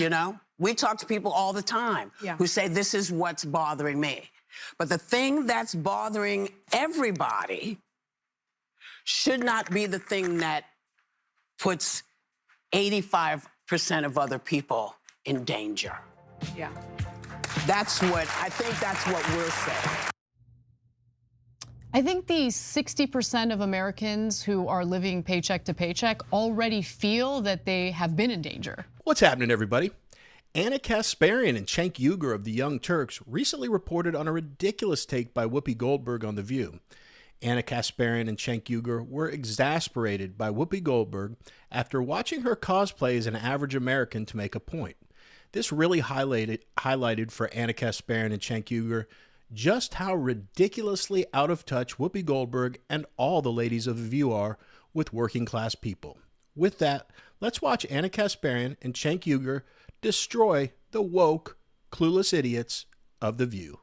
you know? We talk to people all the time who say, this is what's bothering me. But the thing that's bothering everybody should not be the thing that puts 85% of other people in danger. Yeah. I think that's what we're saying. I think the 60% of Americans who are living paycheck to paycheck already feel that they have been in danger. What's happening, everybody? Ana Kasparian and Cenk Uygur of the Young Turks recently reported on a ridiculous take by Whoopi Goldberg on The View. Ana Kasparian and Cenk Uygur were exasperated by Whoopi Goldberg after watching her cosplay as an average American to make a point. This really highlighted for Ana Kasparian and Cenk Uygur just how ridiculously out of touch Whoopi Goldberg and all the ladies of The View are with working class people. With that, let's watch Ana Kasparian and Cenk Uygur destroy the woke, clueless idiots of The View.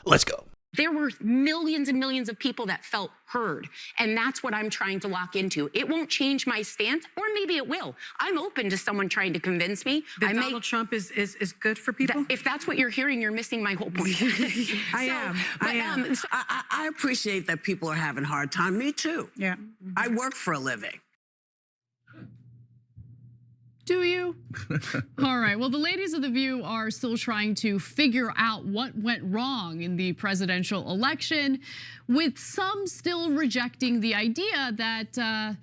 Let's go. There were millions and millions of people that felt heard, and that's what I'm trying to lock into. It won't change my stance, or maybe it will. I'm open to someone trying to convince me. That Donald Trump is good for people? If that's what you're hearing, you're missing my whole point. I am. I appreciate that people are having a hard time. Me too. Yeah. I work for a living. Do you? All right, well, the ladies of The View are still trying to figure out what went wrong in the presidential election, with some still rejecting the idea that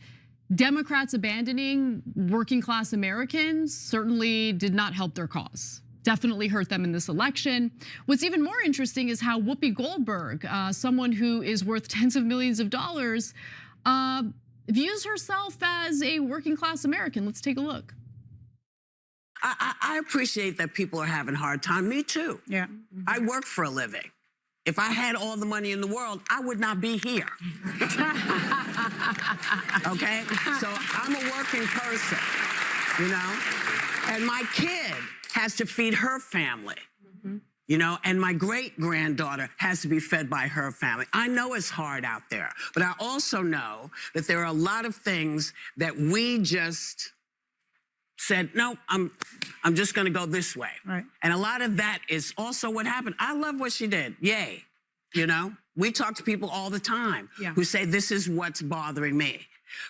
Democrats abandoning working class Americans certainly did not help their cause. Definitely hurt them in this election. What's even more interesting is how Whoopi Goldberg, someone who is worth tens of millions of dollars, views herself as a working class American. Let's take a look. I appreciate that people are having a hard time. Me too. Yeah. I work for a living. If I had all the money in the world, I would not be here. Okay? So I'm a working person, you know? And my kid has to feed her family, you know? And my great-granddaughter has to be fed by her family. I know it's hard out there, but I also know that there are a lot of things that we just said, no, I'm just gonna go this way. Right. And a lot of that is also what happened. I love what she did, yay, you know? We talk to people all the time who say, this is what's bothering me.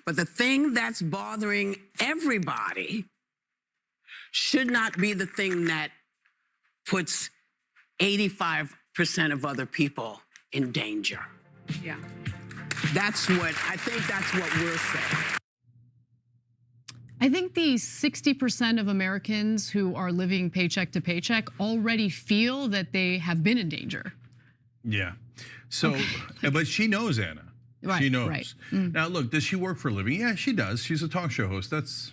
But the thing that's bothering everybody should not be the thing that puts 85% of other people in danger. Yeah. I think that's what we're saying. I think the 60% of Americans who are living paycheck to paycheck already feel that they have been in danger. Yeah. So, but she knows, Ana. Right, she knows. right. Now, look, does she work for a living? Yeah, she does. She's a talk show host. That's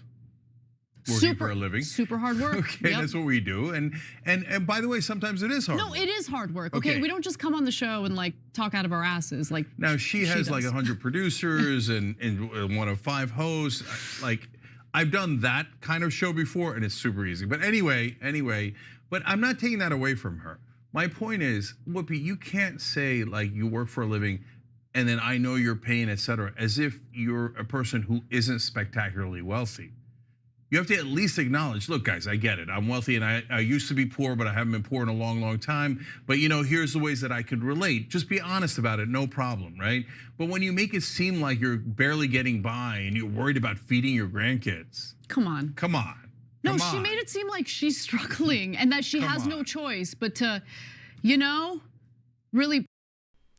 working for a living. Super hard work. Okay, that's what we do. And by the way, sometimes it is hard. No, it is hard work. Okay, we don't just come on the show and like talk out of our asses. Like now, she has like 100 producers and one of 5 hosts. Like, I've done that kind of show before, and it's super easy. But anyway, but I'm not taking that away from her. My point is, Whoopi, you can't say like you work for a living and then I know your pain, etc., as if you're a person who isn't spectacularly wealthy. You have to at least acknowledge, look, guys, I get it. I'm wealthy and I used to be poor, but I haven't been poor in a long, long time. But you know, here's the ways that I could relate. Just be honest about it, no problem, right? But when you make it seem like you're barely getting by and you're worried about feeding your grandkids. Come on. Come on. No, she made it seem like she's struggling and that she has no choice but to, you know, really.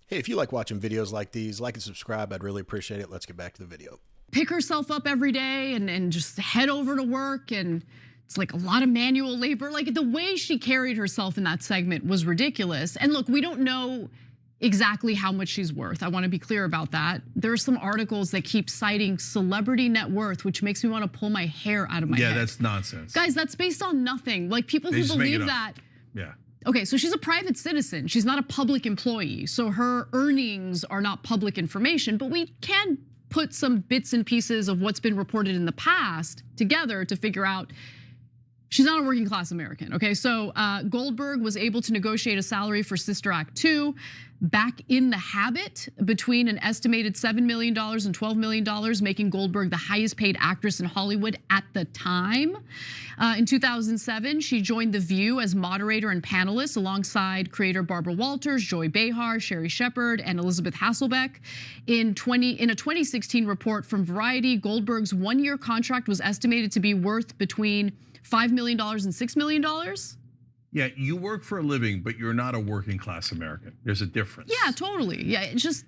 Hey, if you like watching videos like these, like and subscribe. I'd really appreciate it. Let's get back to the video. Pick herself up every day and just head over to work, and it's like a lot of manual labor. Like the way she carried herself in that segment was ridiculous. And look, we don't know exactly how much she's worth. I want to be clear about that. There are some articles that keep citing celebrity net worth, which makes me want to pull my hair out of my head. Yeah, that's nonsense. Guys, that's based on nothing. Like people who believe that. Yeah. Okay, so she's a private citizen. She's not a public employee. So her earnings are not public information, but we can put some bits and pieces of what's been reported in the past together to figure out She's not a working class American, okay? So Goldberg was able to negotiate a salary for Sister Act 2 back in the habit between an estimated $7 million and $12 million, making Goldberg the highest paid actress in Hollywood at the time. In 2007, she joined The View as moderator and panelist alongside creator Barbara Walters, Joy Behar, Sherry Shepard, and Elizabeth Hasselbeck. In a 2016 report from Variety, Goldberg's one-year contract was estimated to be worth between $5 million and $6 million. Yeah, you work for a living, but you're not a working class American. There's a difference. Yeah, totally. Yeah, it's just,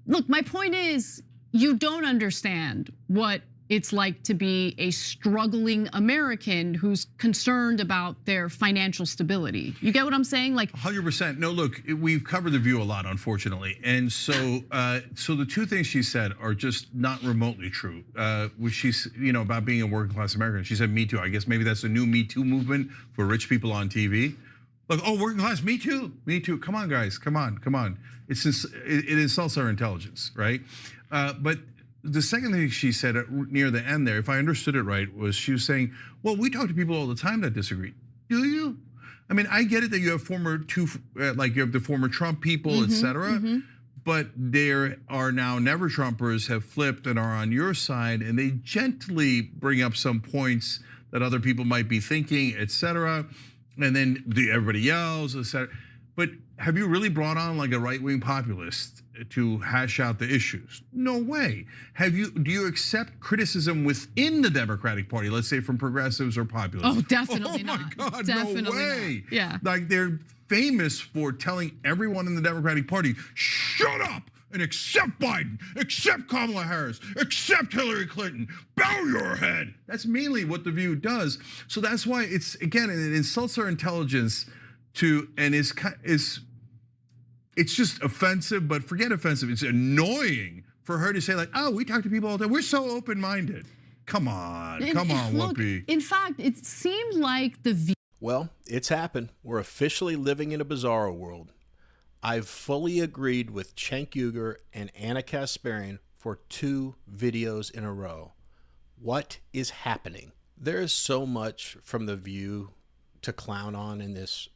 look, my point is, you don't understand what it's like to be a struggling American who's concerned about their financial stability. You get what I'm saying? Like 100%. No, look, we've covered The View a lot, unfortunately. And so the two things she said are just not remotely true. Which she's, about being a working class American. She said, Me Too. I guess maybe that's the new Me Too movement for rich people on TV. Like, oh, working class, me too, me too. Come on, guys, come on. It insults our intelligence, right? But the second thing she said near the end there, if I understood it right, was she was saying, well, we talk to people all the time that disagree. Do you? I mean, I get it that you have you have the former Trump people, et cetera. But there are now never Trumpers have flipped and are on your side, and they gently bring up some points that other people might be thinking, et cetera. And then everybody yells, et cetera. But have you really brought on like a right-wing populist to hash out the issues? No way. Do you accept criticism within the Democratic Party, let's say from progressives or populists? Oh, definitely not. Oh my God, definitely no way. Not. Yeah. Like they're famous for telling everyone in the Democratic Party, shut up and accept Biden, accept Kamala Harris, accept Hillary Clinton, bow your head. That's mainly what The View does. So that's why it insults our intelligence and it's just offensive, but forget offensive, it's annoying for her to say like, oh, we talk to people all the time, we're so open-minded. Come on, look, Whoopi. In fact, it seemed like The View. Well, it's happened. We're officially living in a bizarro world. I've fully agreed with Cenk Uygur and Ana Kasparian for 2 videos in a row. What is happening? There is so much from The View to clown on in this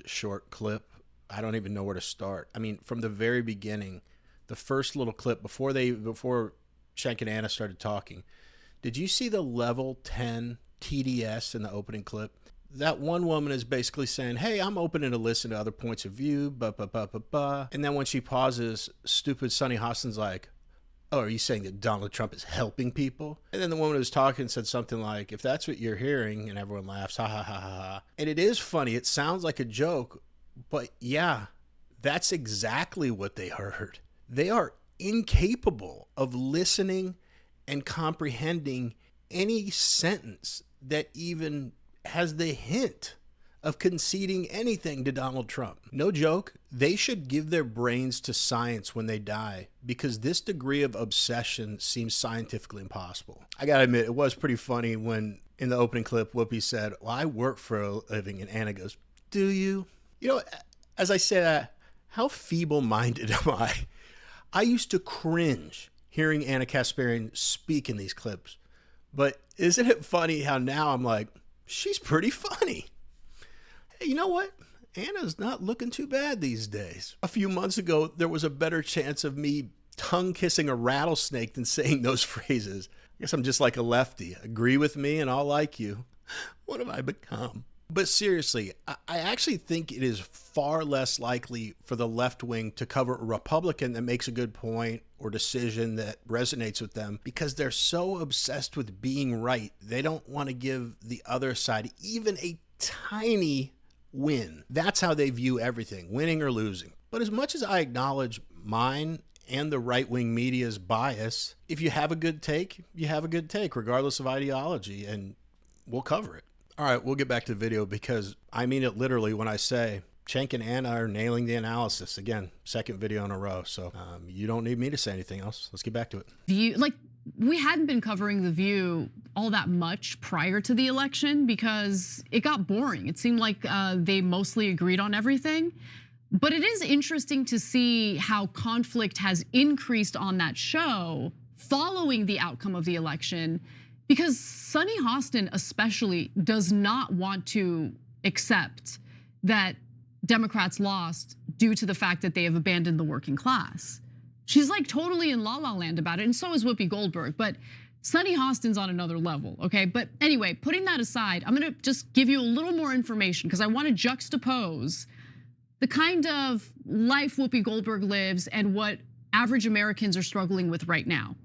short clip. I don't even know where to start. I mean, from the very beginning, the first little clip before Cenk and Ana started talking, did you see the level 10 TDS in the opening clip? That one woman is basically saying, hey, I'm open to listen to other points of view, And then when she pauses, stupid Sunny Hostin's like, oh, are you saying that Donald Trump is helping people? And then the woman who was talking said something like, if that's what you're hearing, and everyone laughs, ha ha ha ha ha. And it is funny, it sounds like a joke, but yeah, that's exactly what they heard. They are incapable of listening and comprehending any sentence that even has the hint of conceding anything to Donald Trump. No joke, they should give their brains to science when they die, because this degree of obsession seems scientifically impossible. I gotta admit, it was pretty funny when in the opening clip, Whoopi said, well, I work for a living, and Ana goes, do you? You know, as I say that, how feeble-minded am I? I used to cringe hearing Ana Kasparian speak in these clips, but isn't it funny how now I'm like, she's pretty funny. Hey, you know what? Anna's not looking too bad these days. A few months ago, there was a better chance of me tongue-kissing a rattlesnake than saying those phrases. I guess I'm just like a lefty. Agree with me and I'll like you. What have I become? But seriously, I actually think it is far less likely for the left wing to cover a Republican that makes a good point or decision that resonates with them, because they're so obsessed with being right. They don't want to give the other side even a tiny win. That's how they view everything, winning or losing. But as much as I acknowledge mine and the right-wing media's bias, if you have a good take, you have a good take, regardless of ideology, and we'll cover it. All right, we'll get back to the video, because I mean it literally when I say Cenk and Ana are nailing the analysis. Again, second video in a row, so you don't need me to say anything else. Let's get back to it. We hadn't been covering The View all that much prior to the election because it got boring. It seemed like they mostly agreed on everything. But it is interesting to see how conflict has increased on that show following the outcome of the election, Because Sunny Hostin especially does not want to accept that Democrats lost due to the fact that they have abandoned the working class. She's like totally in la la land about it, and so is Whoopi Goldberg. But Sunny Hostin's on another level, okay? But anyway, putting that aside, I'm gonna just give you a little more information because I want to juxtapose the kind of life Whoopi Goldberg lives and what average Americans are struggling with right now.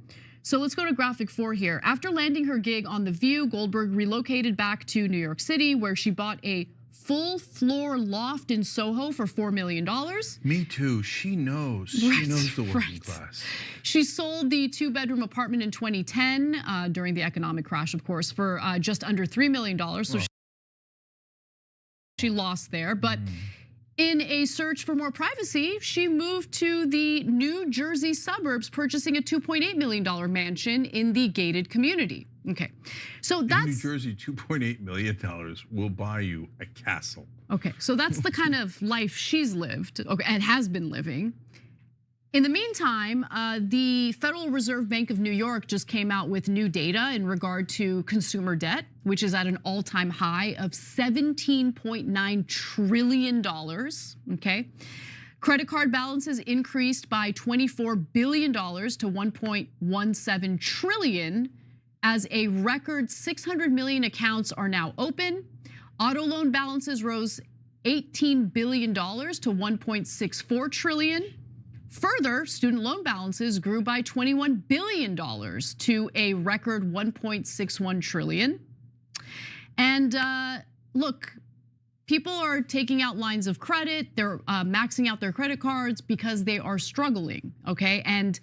So let's go to graphic 4 here. After landing her gig on The View, Goldberg relocated back to New York City, where she bought a full floor loft in Soho for $4 million. Me too. She knows. She knows the working class. She sold the 2-bedroom apartment in 2010 during the economic crash, of course, for just under $3 million. So she lost there. But in a search for more privacy, she moved to the New Jersey suburbs, purchasing a $2.8 million mansion in the gated community. Okay, so that's in New Jersey, $2.8 million will buy you a castle. Okay, so that's the kind of life she's lived, okay, and has been living. In the meantime, the Federal Reserve Bank of New York just came out with new data in regard to consumer debt, which is at an all-time high of $17.9 trillion, okay? Credit card balances increased by $24 billion to $1.17 trillion, as a record 600 million accounts are now open. Auto loan balances rose $18 billion to $1.64 trillion. Further, student loan balances grew by $21 billion to a record $1.61 trillion. And look, people are taking out lines of credit. They're maxing out their credit cards because they are struggling, okay? And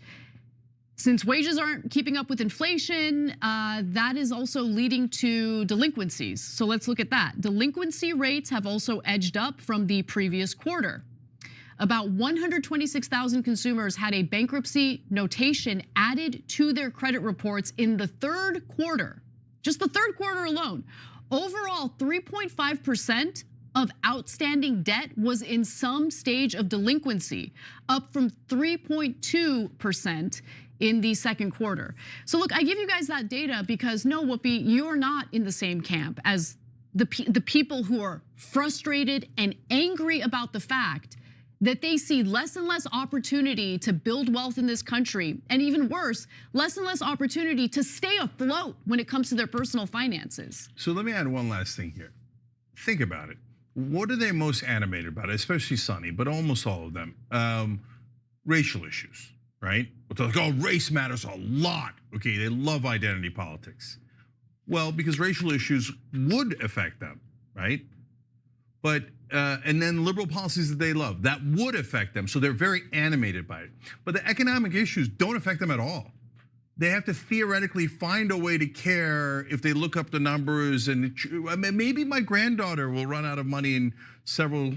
since wages aren't keeping up with inflation, that is also leading to delinquencies. So let's look at that. Delinquency rates have also edged up from the previous quarter. About 126,000 consumers had a bankruptcy notation added to their credit reports in the third quarter, just the third quarter alone. Overall, 3.5% of outstanding debt was in some stage of delinquency, up from 3.2% in the second quarter. So look, I give you guys that data because no, Whoopi, you're not in the same camp as the people who are frustrated and angry about the fact that they see less and less opportunity to build wealth in this country, and even worse, less and less opportunity to stay afloat when it comes to their personal finances. So let me add one last thing here. Think about it. What are they most animated about, especially Sunny, but almost all of them? Racial issues, right? But they're like, oh, race matters a lot. Okay, they love identity politics. Well, because racial issues would affect them, right? But, and then liberal policies that they love, that would affect them. So they're very animated by it. But the economic issues don't affect them at all. They have to theoretically find a way to care if they look up the numbers, and maybe my granddaughter will run out of money in several,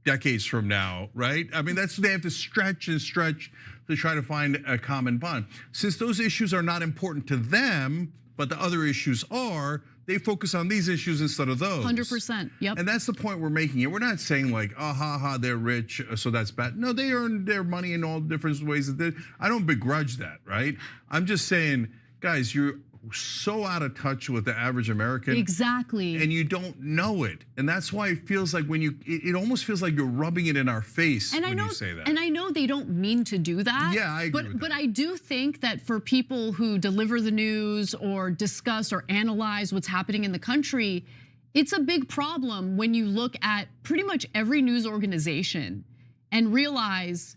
decades from now, right? I mean, they have to stretch and stretch to try to find a common bond. Since those issues are not important to them, but the other issues are, they focus on these issues instead of those. 100%, yep. And that's the point we're making here. We're not saying like, they're rich, so that's bad. No, they earn their money in all different ways. I don't begrudge that, right? I'm just saying, guys, you're so out of touch with the average American. Exactly. And you don't know it. And that's why it feels like it almost feels like you're rubbing it in our face when you say that. And I know they don't mean to do that. Yeah, I agree with that. But I do think that for people who deliver the news or discuss or analyze what's happening in the country, it's a big problem when you look at pretty much every news organization and realize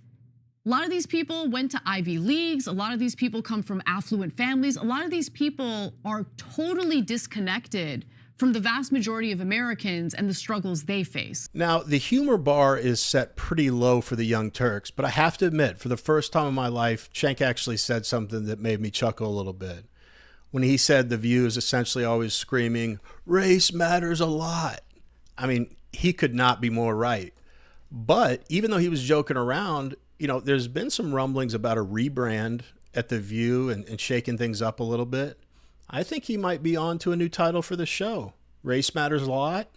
a lot of these people went to Ivy Leagues. A lot of these people come from affluent families. A lot of these people are totally disconnected from the vast majority of Americans and the struggles they face. Now, the humor bar is set pretty low for the Young Turks, but I have to admit, for the first time in my life, Cenk actually said something that made me chuckle a little bit. When he said The View is essentially always screaming, race matters a lot. I mean, he could not be more right. But even though he was joking around, there's been some rumblings about a rebrand at The View and shaking things up a little bit. I think he might be on to a new title for the show. Race Matters a Lot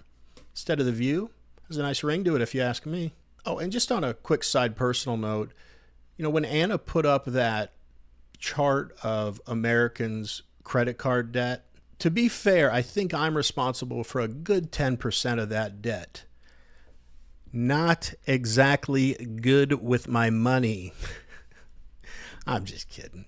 instead of The View. There's a nice ring to it if you ask me. Oh, and just on a quick side personal note, when Ana put up that chart of Americans credit card debt. To be fair, I think I'm responsible for a good 10% of that debt. Not exactly good with my money. I'm just kidding.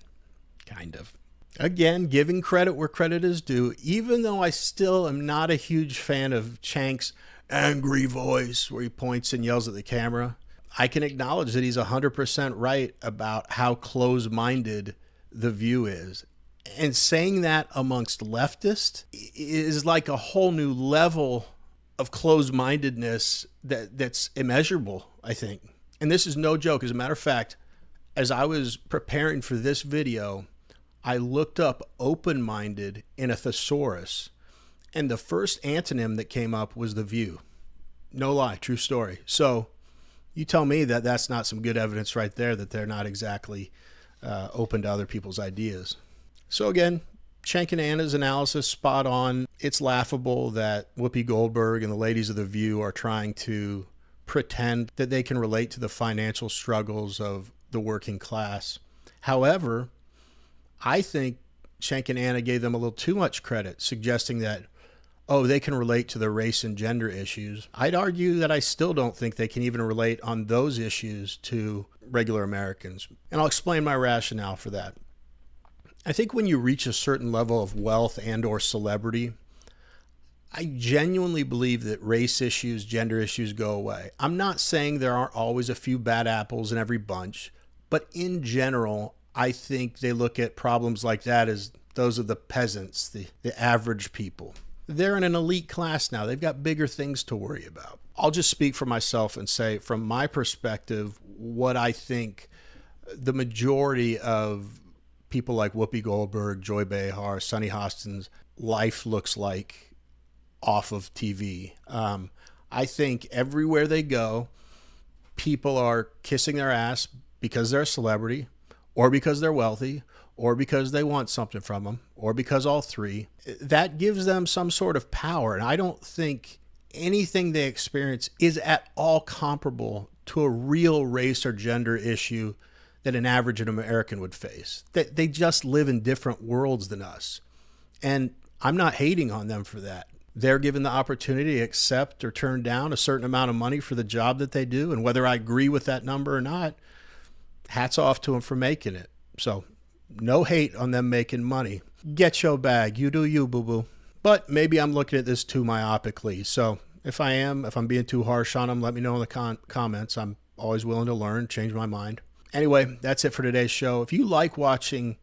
Kind of. Again, giving credit where credit is due, even though I still am not a huge fan of Chank's angry voice where he points and yells at the camera. I can acknowledge that he's 100% right about how close-minded The View is. And saying that amongst leftists is like a whole new level of closed-mindedness that's immeasurable, I think. And this is no joke. As a matter of fact, as I was preparing for this video, I looked up open-minded in a thesaurus, and the first antonym that came up was The View. No lie, true story. So you tell me that that's not some good evidence right there that they're not exactly open to other people's ideas. So again, Cenk and Ana's analysis spot on. It's laughable that Whoopi Goldberg and the ladies of The View are trying to pretend that they can relate to the financial struggles of the working class. However, I think Cenk and Ana gave them a little too much credit, suggesting that, oh, they can relate to the race and gender issues. I'd argue that I still don't think they can even relate on those issues to regular Americans. And I'll explain my rationale for that. I think when you reach a certain level of wealth and or celebrity, I genuinely believe that race issues, gender issues go away. I'm not saying there aren't always a few bad apples in every bunch, but in general, I think they look at problems like that as those of the peasants, the average people. They're in an elite class now. They've got bigger things to worry about. I'll just speak for myself and say, from my perspective, what I think the majority of people like Whoopi Goldberg, Joy Behar, Sonny Hostin's life looks like off of TV. I think everywhere they go, people are kissing their ass because they're a celebrity, or because they're wealthy, or because they want something from them, or because all three. That gives them some sort of power. And I don't think anything they experience is at all comparable to a real race or gender issue that an average American would face. That they just live in different worlds than us. And I'm not hating on them for that. They're given the opportunity to accept or turn down a certain amount of money for the job that they do. And whether I agree with that number or not, hats off to them for making it. So no hate on them making money. Get your bag. You do you, boo-boo. But maybe I'm looking at this too myopically. So if I'm being too harsh on them, let me know in the comments. I'm always willing to learn, change my mind. Anyway, that's it for today's show. If you like watching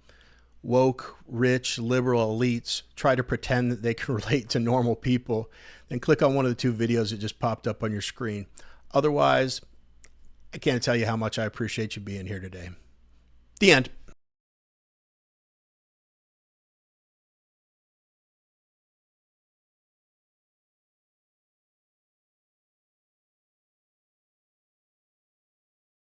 woke, rich, liberal elites try to pretend that they can relate to normal people, then click on one of the two videos that just popped up on your screen. Otherwise, I can't tell you how much I appreciate you being here today. The end.